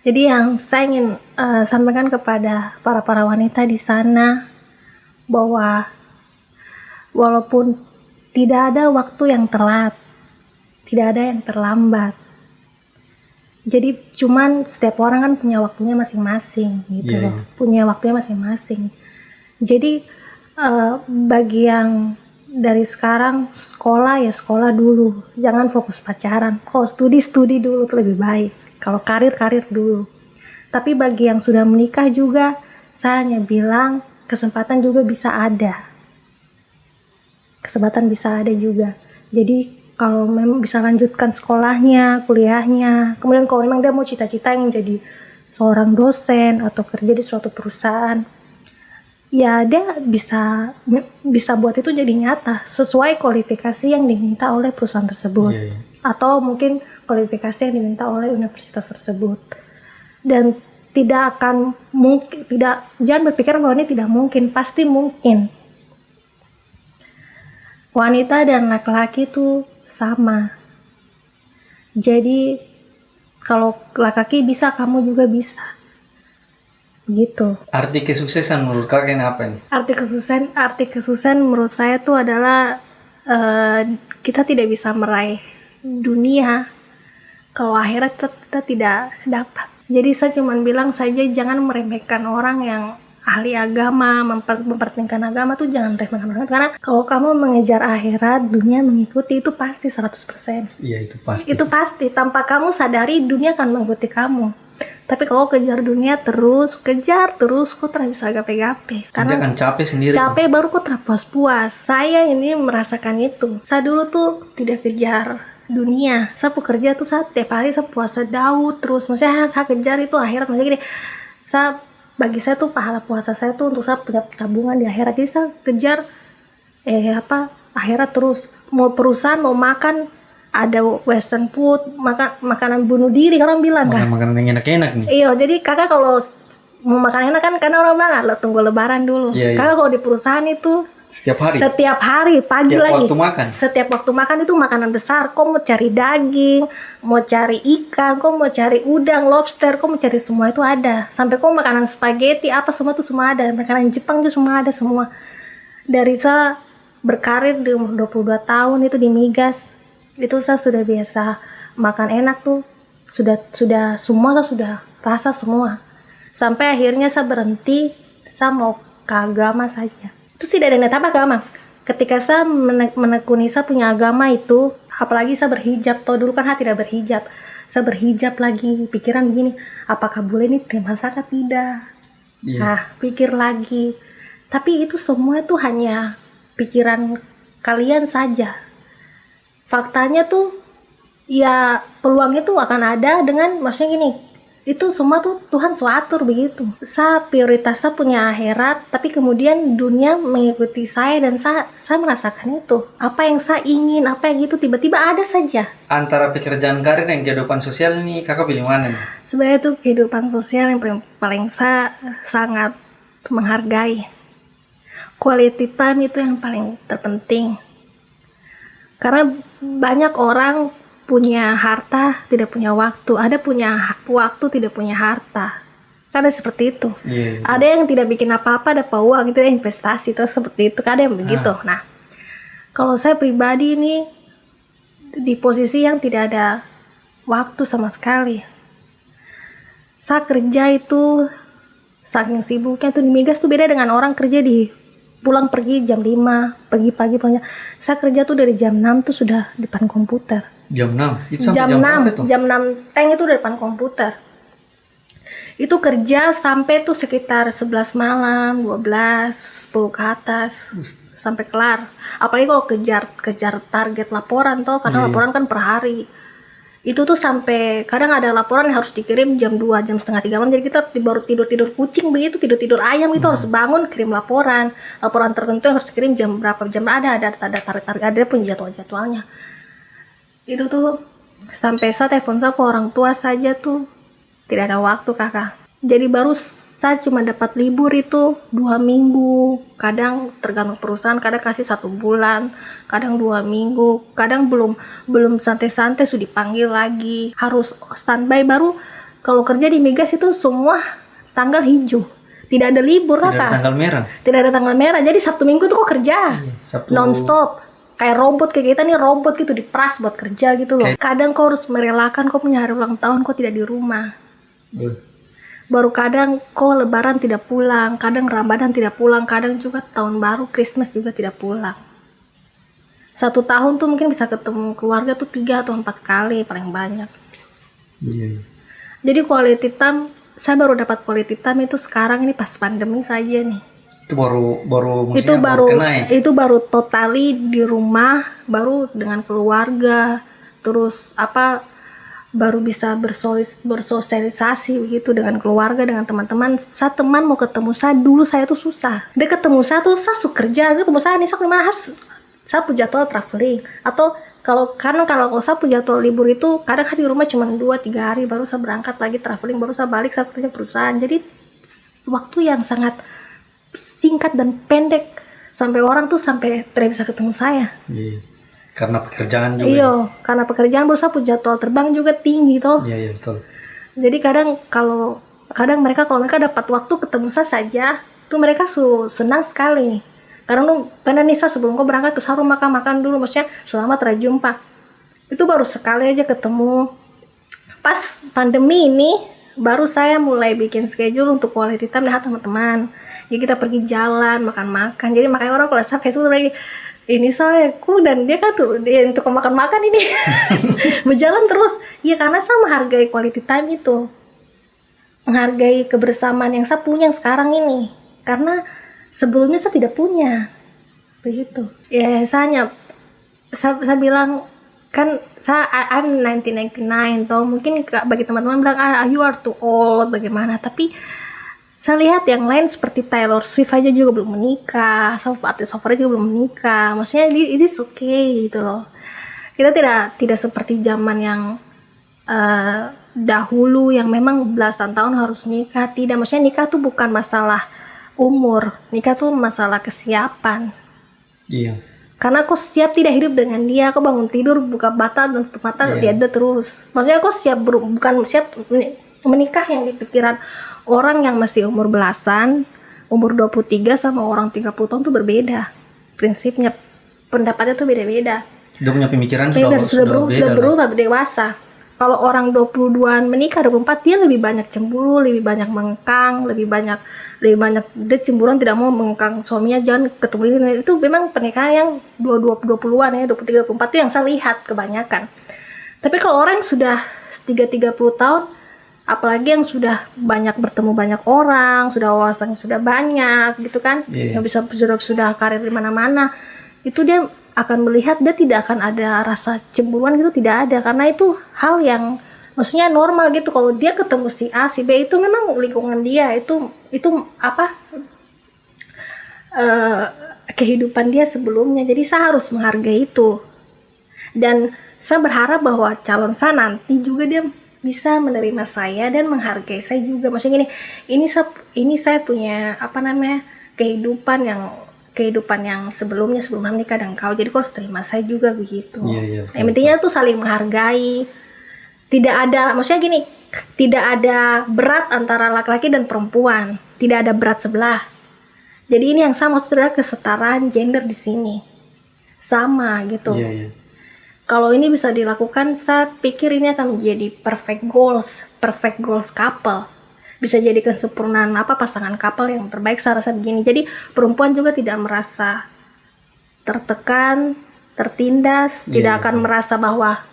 Jadi yang saya ingin sampaikan kepada para wanita di sana, bahwa walaupun tidak ada waktu yang telat, tidak ada yang terlambat. Jadi cuman setiap orang kan punya waktunya masing-masing gitu loh. Punya waktunya masing-masing. Jadi bagi yang dari sekarang sekolah ya sekolah dulu. Jangan fokus pacaran. Kalau studi dulu itu lebih baik. Kalau karir dulu. Tapi bagi yang sudah menikah juga, saya hanya bilang kesempatan juga bisa ada. Kesempatan bisa ada juga. Jadi kalau memang bisa lanjutkan sekolahnya, kuliahnya, kemudian kalau memang dia mau cita-cita yang jadi seorang dosen atau kerja di suatu perusahaan, ya dia bisa buat itu jadi nyata sesuai kualifikasi yang diminta oleh perusahaan tersebut. Iya, iya. Atau mungkin kualifikasi yang diminta oleh universitas tersebut. Dan tidak akan mungkin, jangan berpikir bahwa ini tidak mungkin, pasti mungkin. Wanita dan laki-laki itu sama. Jadi kalau laki-laki bisa, kamu juga bisa. Gitu. Arti kesuksesan menurut kakak ini apa nih? Arti kesuksesan menurut saya itu adalah kita tidak bisa meraih dunia kalau akhirat kita tidak dapat. Jadi saya cuma bilang saja jangan meremehkan orang yang ahli agama, mempertingkan agama tuh jangan remehkan orang, karena kalau kamu mengejar akhirat, dunia mengikuti, itu pasti 100%. Iya, itu pasti. Itu pasti, tanpa kamu sadari dunia akan mengikuti kamu. Tapi kalau kejar dunia terus, kok terus bisa gape-gape. Karena akan capek sendiri. Capek baru kok terpuas-puas. Saya ini merasakan itu. Saya dulu tuh tidak kejar dunia. Saya bekerja tuh saya tiap hari saya puasa Daud terus. Maksudnya saya kejar itu akhirat. Maksudnya gini, bagi saya tuh pahala puasa saya tuh untuk saya punya tabungan di akhirat. Jadi saya kejar akhirat terus. Mau perusahaan, mau makan, ada western food, makanan bunuh diri, orang bilang kan. Makanan yang enak-enak nih. Iya, jadi kakak kalau mau makan enak kan, karena orang bilang lo tunggu lebaran dulu. Iya, iya. Kakak kalau di perusahaan itu Setiap hari pagi setiap lagi. waktu makan. Setiap waktu makan itu makanan besar. Kau mau cari daging, mau cari ikan, kau mau cari udang, lobster, kau mau cari semua itu ada. Sampai kau makanan spaghetti apa semua itu semua ada. Makanan Jepang itu semua ada semua. Dari saya berkarir di umur 22 tahun itu di migas, itu saya sudah biasa makan enak tuh. Sudah semua saya sudah rasa semua. Sampai akhirnya saya berhenti, saya mau ke agama saja. Terus tidak ada niat apa agama. Ketika saya menekuni saya punya agama itu, apalagi saya berhijab, toh dulu kan saya tidak berhijab. Saya berhijab lagi, pikiran begini, apakah boleh ini terima zakat tidak? Iya. Nah, pikir lagi. Tapi itu semua itu hanya pikiran kalian saja. Faktanya tuh, ya peluangnya tuh akan ada dengan, maksudnya gini, itu semua tuh Tuhan suatur begitu. Saya prioritas saya punya akhirat, tapi kemudian dunia mengikuti saya dan saya merasakan itu. Apa yang saya ingin, apa yang itu tiba-tiba ada saja. Antara pekerjaan karir dan kehidupan sosial nih, kakak pilih mana nih? Sebenarnya itu kehidupan sosial yang paling saya sangat menghargai. Quality time itu yang paling terpenting. Karena banyak orang punya harta, tidak punya waktu. Ada punya waktu, tidak punya harta. Karena seperti itu. Iya. Ada yang tidak bikin apa-apa, dapat uang, itu investasi, terus seperti itu. Ada yang begitu. Nah, kalau saya pribadi ini di posisi yang tidak ada waktu sama sekali. Saya kerja itu saking sibuknya tuh di migas tuh beda dengan orang kerja di pulang pergi jam 5, pagi-pagi punya. Saya kerja tuh dari jam 6 tuh sudah di depan komputer. Jam 6? Itu sampai jam berapa itu? Jam 6 tank itu di depan komputer. Itu kerja sampai tuh sekitar 11 malam, 12, 10 ke atas. Sampai kelar. Apalagi kalau kejar target laporan tuh, karena laporan kan per hari. Itu tuh sampai kadang ada laporan yang harus dikirim jam 2, jam setengah 3 malam. Jadi kita baru tidur kucing begitu, tidur ayam itu harus bangun kirim laporan tertentu yang harus dikirim jam berapa, jam ada target, ada punya jadwalnya. Itu tuh sampai saya telepon saya ke orang tua saja tuh tidak ada waktu kakak. Jadi baru saya cuma dapat libur itu 2 minggu, kadang tergantung perusahaan, kadang kasih 1 bulan, kadang 2 minggu, kadang belum santai-santai sudah dipanggil lagi, harus standby. Baru kalau kerja di migas itu semua tanggal hijau, tidak ada libur kakak. Tidak ada tanggal merah. Tidak ada tanggal merah, jadi Sabtu Minggu tuh kok kerja non-stop. Kayak robot, kayak kita nih robot gitu, diperas buat kerja gitu loh. Kadang kau harus merelakan kau punya hari ulang tahun kau tidak di rumah. Baru kadang kau lebaran tidak pulang, kadang Ramadan tidak pulang, kadang juga tahun baru, Christmas juga tidak pulang. 1 tahun tuh mungkin bisa ketemu keluarga tuh 3 atau 4 kali paling banyak. Iya. Jadi quality time, saya baru dapat quality time itu sekarang ini pas pandemi saja nih. Itu baru maksudnya itu baru totali di rumah, baru dengan keluarga, terus baru bisa bersosialisasi begitu dengan keluarga, dengan teman-teman. Saya teman mau ketemu saya dulu, saya tuh susah. Dia ketemu saya tuh saya suka kerja, dia ketemu saya nih saya dimana, saya punya jadwal traveling, atau kalau saya punya jadwal libur itu kadang di rumah cuma 2-3 hari, baru saya berangkat lagi traveling, baru saya balik, saya kerja perusahaan. Jadi waktu yang sangat singkat dan pendek, sampai orang tuh sampai tidak bisa ketemu saya. Iya. Karena pekerjaan juga. Iya, karena pekerjaan berusaha punya jadwal terbang juga tinggi toh. Iya betul. Jadi kadang mereka kalau mereka dapat waktu ketemu saya saja, tuh mereka senang sekali. Karena lu pernah nih sebelum kau berangkat ke sarung makan dulu, maksudnya selamat jumpa. Itu baru sekali aja ketemu. Pas pandemi ini baru saya mulai bikin schedule untuk quality time dengan teman-teman. Jadi kita pergi jalan, makan-makan. Jadi makanya orang kalau saya Facebook lagi ini saya dan dia kan tuh dia untuk makan-makan ini berjalan terus ya, karena saya menghargai quality time itu, menghargai kebersamaan yang saya punya sekarang ini, karena sebelumnya saya tidak punya begitu ya. Saya bilang kan I'm 1999 toh, mungkin bagi teman-teman bilang you are too old bagaimana, tapi saya lihat yang lain seperti Taylor Swift aja juga belum menikah, sama artis favorit juga belum menikah. Maksudnya ini okay gitu loh. Kita tidak seperti zaman yang dahulu yang memang belasan tahun harus nikah. Tidak, maksudnya nikah tuh bukan masalah umur, nikah tuh masalah kesiapan. Iya. Karena kau siap tidak hidup dengan dia, kau bangun tidur buka mata dan tutup mata dia ada terus. Maksudnya kau siap bukan siap menikah yang di pikiran orang yang masih umur belasan, umur 23 sama orang 30 tahun tuh berbeda. Prinsipnya, pendapatnya tuh beda-beda. Dia punya pemikiran sudah berubah dewasa. Kalau orang 22-an menikah 24, dia lebih banyak cemburu, lebih banyak mengkang, lebih banyak dia cemburuan, tidak mau mengkang suaminya, jangan ketemu ini. Itu memang pernikahan yang 20-an ya, 23 24 itu yang saya lihat kebanyakan. Tapi kalau orang yang sudah 30 tahun, apalagi yang sudah banyak bertemu banyak orang, sudah wawasannya sudah banyak gitu kan, yang bisa sudah karir di mana-mana, itu dia akan melihat, dia tidak akan ada rasa cemburuan gitu, tidak ada, karena itu hal yang maksudnya normal gitu. Kalau dia ketemu si A, si B, itu memang lingkungan dia, itu kehidupan dia sebelumnya. Jadi saya harus menghargai itu, dan saya berharap bahwa calon saya nanti juga dia bisa menerima saya dan menghargai saya juga. Maksudnya gini, ini saya punya kehidupan yang sebelum menikah dengan kau, jadi kau harus terima saya juga begitu. Yang pentingnya tuh saling menghargai. Tidak ada, maksudnya gini, tidak ada berat antara laki-laki dan perempuan, tidak ada berat sebelah. Jadi ini yang saya maksud adalah kesetaraan gender di sini, sama gitu. Kalau ini bisa dilakukan, saya pikir ini akan menjadi perfect goals couple. Bisa jadi kesempurnaan pasangan couple yang terbaik, saya rasa begini. Jadi perempuan juga tidak merasa tertekan, tertindas, tidak akan merasa bahwa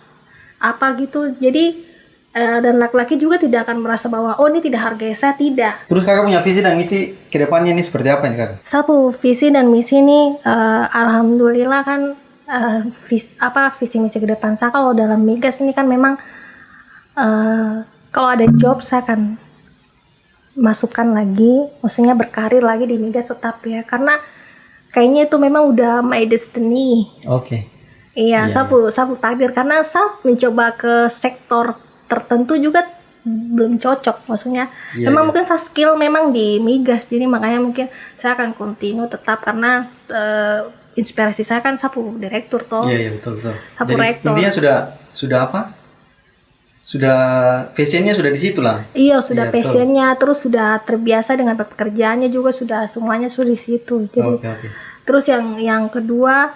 gitu. Jadi dan laki-laki juga tidak akan merasa bahwa ini tidak hargai saya, tidak. Terus kakak punya visi dan misi ke depannya ini seperti apa nih kakak? Saya punya visi dan misi ini alhamdulillah kan. Visi misi ke depan saya kalau dalam migas ini kan memang kalau ada job saya akan masukkan lagi, maksudnya berkarir lagi di migas tetap ya, karena kayaknya itu memang udah my destiny. Iya, saya takdir, karena saya mencoba ke sektor tertentu juga belum cocok, maksudnya memang mungkin saya skill memang di migas, jadi makanya mungkin saya akan continue tetap, karena inspirasi saya kan sapu direktur toh. Iya betul. Sapu rektor. Intinya sudah passionnya sudah di situ lah. Iya, sudah passionnya, terus sudah terbiasa dengan pekerjaannya juga, semuanya sudah di situ. Jadi terus yang kedua,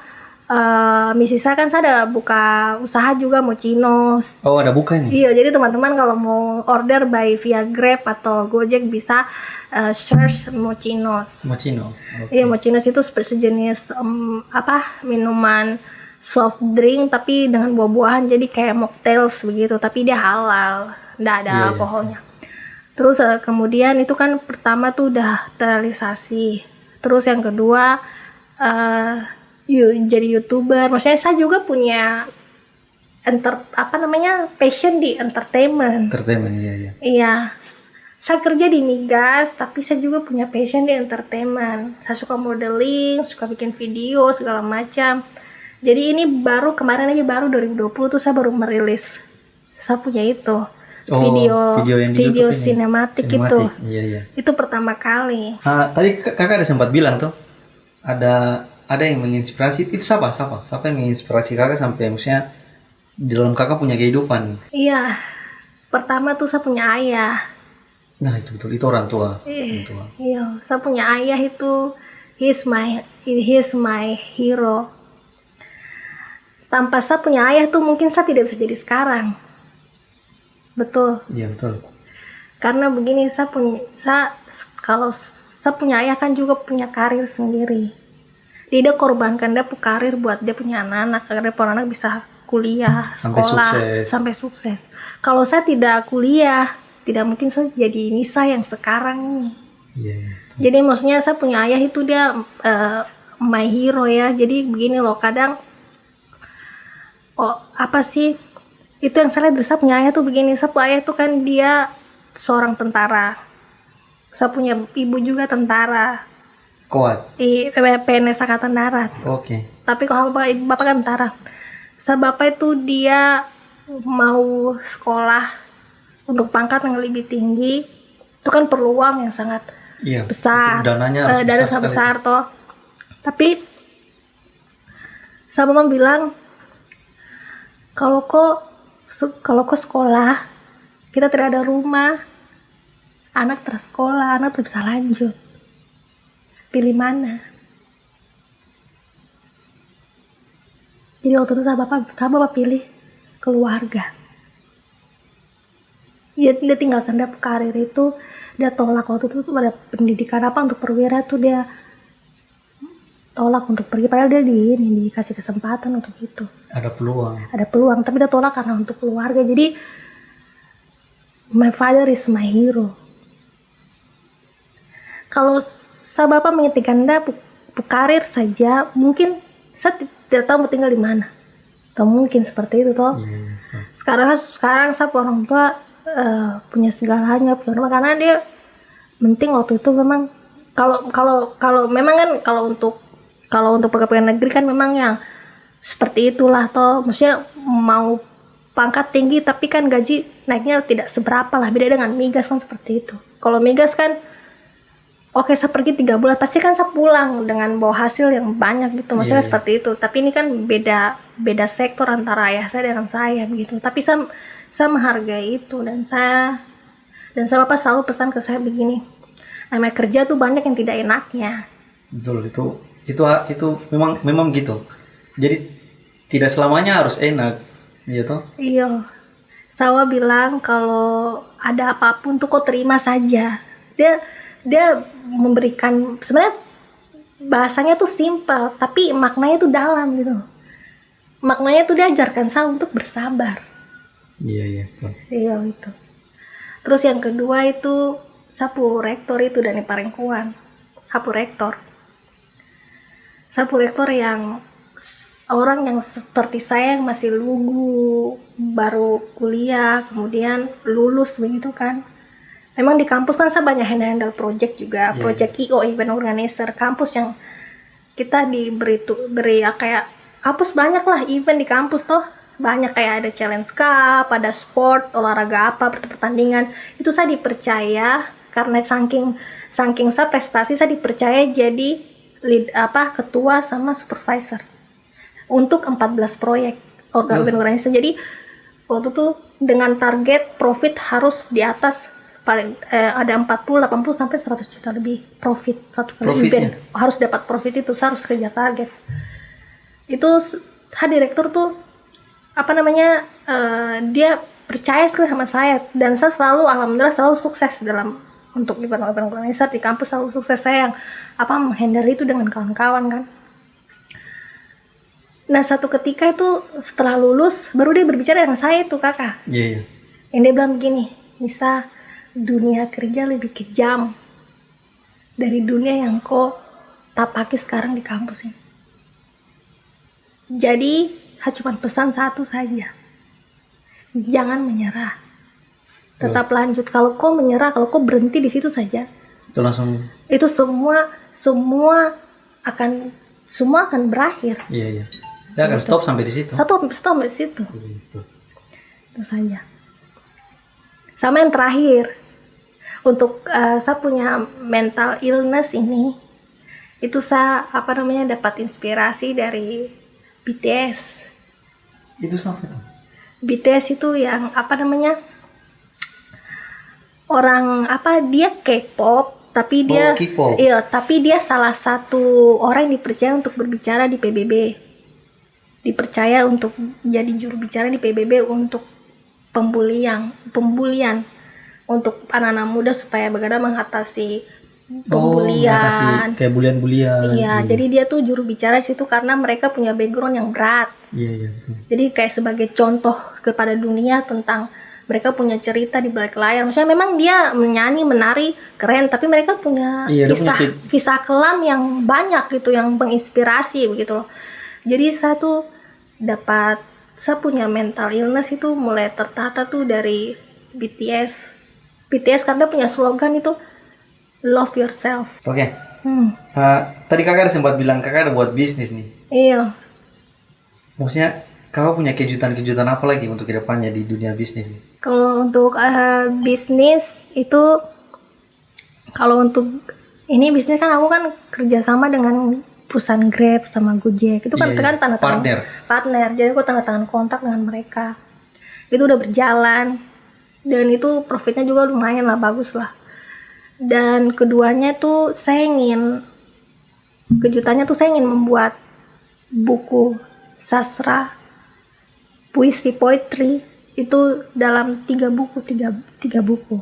misi saya kan, saya ada buka usaha juga, Mochinos. Oh, ada buka ini? Iya, jadi teman-teman kalau mau order via Grab atau Gojek bisa search Mochinos. Iya, Mochinos itu sejenis minuman soft drink tapi dengan buah-buahan, jadi kayak mocktails begitu, tapi dia halal, nggak ada alkoholnya. Terus kemudian itu kan pertama tuh udah terrealisasi. Terus yang kedua jadi YouTuber. Maksudnya saya juga punya passion di entertainment. Entertainment, iya iya. Iya, saya kerja di migas, tapi saya juga punya passion di entertainment. Saya suka modeling, suka bikin video, segala macam. Jadi ini kemarin aja baru 2020 tuh saya baru merilis. Saya punya itu. Video yang di video YouTube ini. sinematik itu. Iya iya. Itu pertama kali. Tadi kakak ada sempat bilang tuh ada yang menginspirasi. Itu siapa yang menginspirasi kakak sampai maksudnya di dalam kakak punya kehidupan? Iya, pertama tuh saya punya ayah. Nah itu betul, itu orang tua. Iya, saya punya ayah itu he's my hero. Tanpa saya punya ayah tuh mungkin saya tidak bisa jadi sekarang. Betul. Iya betul. Karena begini, kalau saya punya ayah kan juga punya karir sendiri. Dia korbankan dia karir buat dia punya anak-anak agar dia anak bisa kuliah, sekolah, sampai sukses. Kalau saya tidak kuliah, tidak mungkin saya jadi Nisa yang sekarang ini. Iya. Jadi maksudnya saya punya ayah itu dia my hero ya. Jadi begini loh, kadang itu yang saya lihat dari saya punya ayah tuh begini. Saya punya ayah tuh kan dia seorang tentara. Saya punya ibu juga tentara. Kuat. PNS Angkatan Darat. Oke. Tapi kalau bapak kan tentara. Saya bapak itu dia mau sekolah untuk pangkat yang lebih tinggi. Itu kan perlu uang yang sangat besar. Dananya sangat besar toh. Tapi saya memang bilang kalau kau sekolah, kita tidak ada rumah, anak tersekolah, anak tidak bisa lanjut. Pilih mana? Jadi waktu itu bapak pilih keluarga. Dia tinggalkan dia karir itu, dia tolak waktu itu tuh ada pendidikan apa untuk perwira tuh dia tolak untuk pergi, padahal dia dikasih kesempatan untuk itu. Ada peluang, tapi dia tolak karena untuk keluarga. Jadi my father is my hero. Kalau saya bapak menginginkan dia karir saja, mungkin saya tidak tahu mau tinggal di mana. Atau mungkin seperti itu toh. Sekarang saya orang tua punya segalanya, punya rumah, karena dia penting waktu itu memang kalau memang kan kalau untuk pegawai negeri kan memang yang seperti itulah toh, maksudnya mau pangkat tinggi tapi kan gaji naiknya tidak seberapa lah, beda dengan migas kan seperti itu. Kalau migas kan oke, saya pergi 3 bulan pasti kan saya pulang dengan bawa hasil yang banyak gitu, maksudnya seperti itu. Tapi ini kan beda sektor antara ayah saya dengan saya begitu. Tapi saya menghargai itu, dan saya bapak selalu pesan ke saya begini, namanya kerja tuh banyak yang tidak enaknya. Betul, itu memang gitu. Jadi tidak selamanya harus enak, gitu. Iya. Saya bilang kalau ada apapun tuh kau terima saja. Dia memberikan, sebenarnya bahasanya tuh simpel, tapi maknanya tuh dalam gitu. Maknanya tuh dia ajarkan saya untuk bersabar. Iya betul. Iya itu. Terus yang kedua itu sapu rektor itu dari Parengkuan. Sapu rektor yang orang yang seperti saya yang masih lugu, baru kuliah, kemudian lulus begitu kan. Memang di kampus kan saya banyak handle project juga, project IO, event organizer kampus, yang kita beri kayak kampus banyak lah event di kampus toh, banyak kayak ada challenge cup, ada sport, olahraga apa, pertandingan. Itu saya dipercaya karena saking saya prestasi, saya dipercaya jadi ketua sama supervisor untuk 14 proyek organisasi. Jadi waktu itu dengan target profit harus di atas paling ada 40, 80 sampai 100 juta lebih profit satu kali event. Harus dapat profit itu, saya harus kejar target. Itu direktur tuh dia percaya sekali sama saya, dan saya selalu alhamdulillah selalu sukses dalam untuk event organisasi di kampus, selalu sukses. Saya yang menghandle itu dengan kawan-kawan kan. Nah satu ketika itu setelah lulus baru dia berbicara dengan saya itu kakak. Yang dia bilang begini, Nisa, dunia kerja lebih kejam dari dunia yang kau tapaki sekarang di kampus ini. Jadi cuma pesan satu saja, Jangan menyerah. Tetap lanjut. Kalau kau menyerah, kalau kau berhenti di situ saja, Itu langsung. itu semua akan berakhir. Iya iya. Ya akan stop sampai di situ. Stop sampai situ. Gitu. Itu saja. Sama yang terakhir, untuk saya punya mental illness ini, itu saya dapat inspirasi dari BTS. Itu siapa tuh? BTS itu yang orang dia K-pop, tapi dia K-pop. iya, tapi dia salah satu orang yang dipercaya untuk berbicara di PBB. Dipercaya untuk jadi juru bicara di PBB untuk pembulian untuk anak-anak muda supaya bagaimana mengatasi pembulian. Kayak bulian-bulian. Iya, jadi dia tuh juru bicara situ karena mereka punya background yang berat. Iya iya. Betul. Jadi kayak sebagai contoh kepada dunia tentang mereka punya cerita di balik layar. Maksudnya memang dia menyanyi, menari, keren, tapi mereka punya Iya, dia punya kisah kelam yang banyak gitu, yang menginspirasi begitu loh. Jadi saya punya mental illness itu mulai tertata tuh dari BTS. BTS karena punya slogan itu love yourself. Oke. Tadi kakak ada sempat bilang kakak ada buat bisnis nih. Iya. Maksudnya kakak punya kejutan-kejutan apa lagi untuk kedepannya di dunia bisnis nih? Kalau untuk bisnis itu, kalau untuk ini bisnis kan aku kan kerjasama dengan perusahaan Grab sama Gojek. Itu kan Iya, kan tanda tangan partner. Jadi aku tanda tangan kontrak dengan mereka. Itu udah berjalan dan itu profitnya juga lumayan lah, bagus lah. Dan keduanya tuh kejutannya tuh saya ingin membuat buku sastra, puisi, poetry itu dalam 3 buku. 3 buku.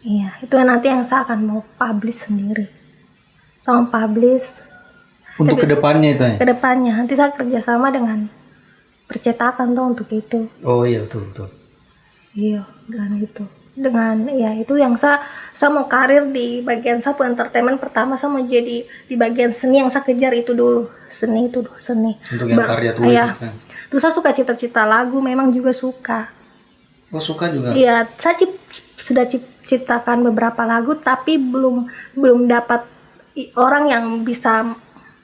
Iya, itu nanti yang saya akan mau publish sendiri. Sama publish Untuk kedepannya itu ya? kedepannya. Nanti saya kerjasama dengan percetakan tuh untuk itu. Oh iya betul. Iya, dengan itu yang saya mau karir di bagian saya entertainment. Pertama saya mau jadi di bagian seni, yang saya kejar itu dulu. Seni. Untuk yang karya tulis Iya. itu kan? Terus saya suka cita-cita lagu, memang juga suka. Oh suka juga? Iya, saya sudah ciptakan beberapa lagu, tapi belum dapat orang yang bisa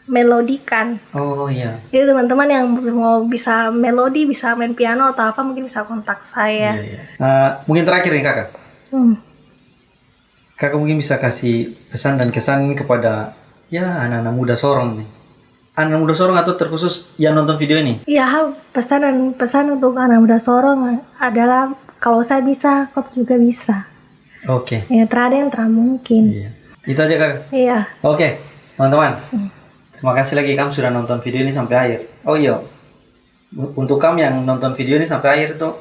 melodikan. Oh iya. Jadi teman-teman yang mau bisa melodi, bisa main piano atau apa, mungkin bisa kontak saya. Iya. Mungkin terakhir nih kakak. Kakak mungkin bisa kasih pesan dan kesan kepada anak-anak muda Sorong nih. Anak muda Sorong atau terkhusus yang nonton video ini? Iya, pesan untuk anak muda Sorong adalah kalau saya bisa, kau juga bisa. Oke. Ya, terada yang mungkin. Iya. Itu aja kakak. Iya. Oke, teman-teman. Terima kasih lagi kamu sudah nonton video ini sampai akhir. Oh iya, untuk kamu yang nonton video ini sampai akhir tuh,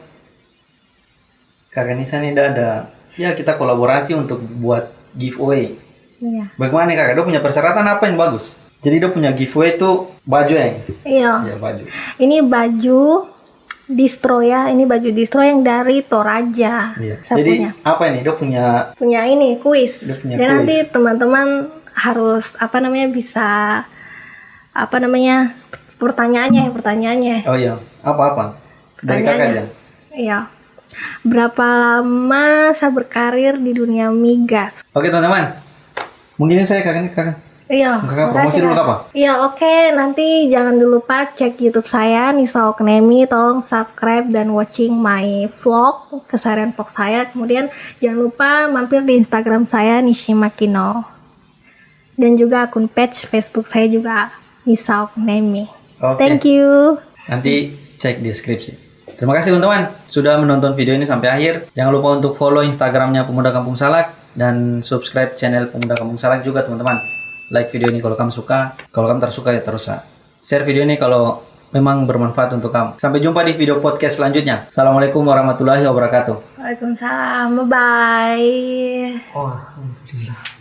kakak Nisa ini ada kita kolaborasi untuk buat giveaway. Iya. Bagaimana kakak? Dia punya persyaratan apa yang bagus? Jadi dia punya giveaway tuh baju ya? Iya. Iya baju. Ini baju distro ya. Ini baju distro yang dari Toraja. Iya. Saya Jadi punya. apa ini? Dia punya ini kuis. Dia punya Dan kuis. nanti teman-teman harus bisa pertanyaannya. Oh iya. Apa? Dari kakak aja. Iya. Berapa lama saya berkarir di dunia migas? Oke teman-teman. Mungkin ini saya kakak. Iya. Kakak promosi dulu apa? Iya, oke. Nanti jangan lupa cek YouTube saya Nisa Oknemi. Tolong subscribe dan watching my vlog, keseharian vlog saya. Kemudian jangan lupa mampir di Instagram saya Nishima Kino. Dan juga akun page Facebook saya juga Nisa Oknemi. Oke. Thank you. Nanti cek deskripsi. Terima kasih teman-teman sudah menonton video ini sampai akhir. Jangan lupa untuk follow Instagramnya Pemuda Kampung Salak dan subscribe channel Pemuda Kampung Salak juga teman-teman. Like video ini kalau kamu suka, kalau kamu tersuka ya terus share video ini kalau memang bermanfaat untuk kamu. Sampai jumpa di video podcast selanjutnya. Assalamualaikum warahmatullahi wabarakatuh. Waalaikumsalam. Bye bye. Oh, alhamdulillah.